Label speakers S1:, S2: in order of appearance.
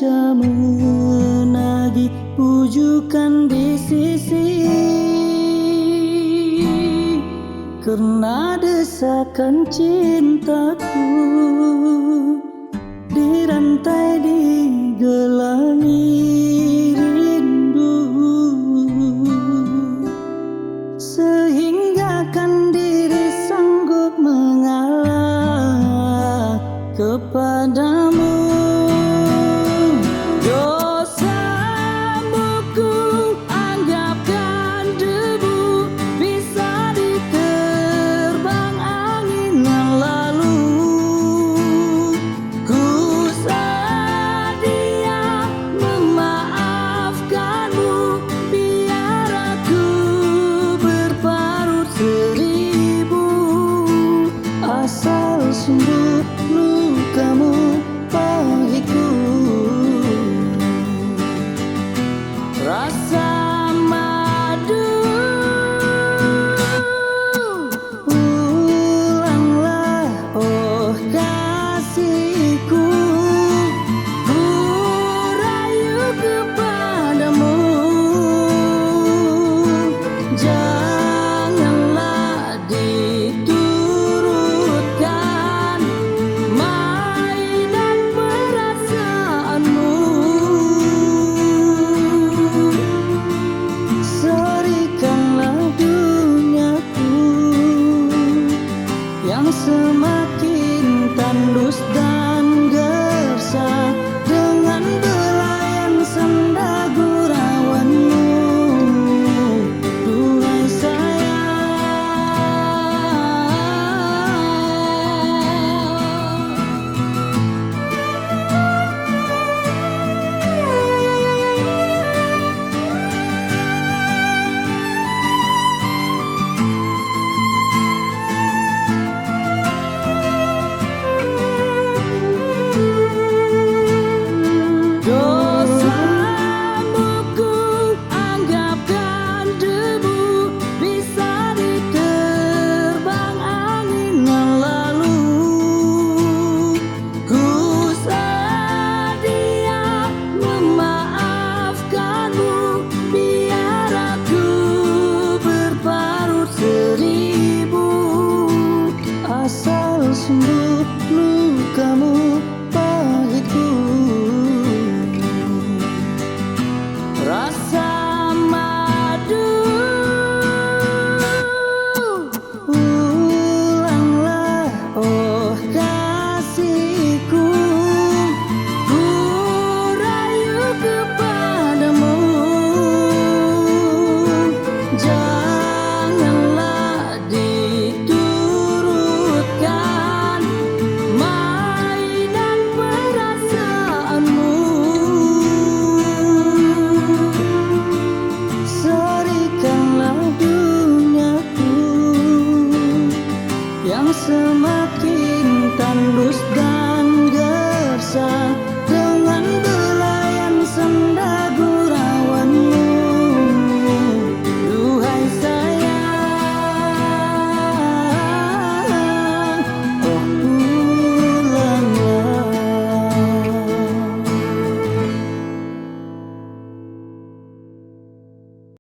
S1: sengaja menagih pujukan di sisi, karena desakan cintaku dirantai digelangi rindu, sehingga kan diri sanggup mengalah kepadamu. Dosamu ku anggapkan debu, bisa diterbang angin yang lalu. Ku sedia memaafkanmu, biar aku berparut seribu, asal sembuh lukamu pahitku. Rasa madu, ulanglah oh kasihku, ku rayu kepadamu. Janganlah diturutkan mainan perasaanmu. Serikanlah duniaku yang semakin tandus dan gersang dengan belayan senda gurauanmu. Duhai dosamu ku anggapkan debu, bisa diterbang angin yang lalu. Ku sedia memaafkanmu, biar aku berparut seribu, asal sembuh lukamu pahitku. Rasa madu, ulanglah oh kasihku, ku rayu kepadamu. Janganlah diturutkan mainan perasaanmu. Serikanlah duniaku yang semakin tandus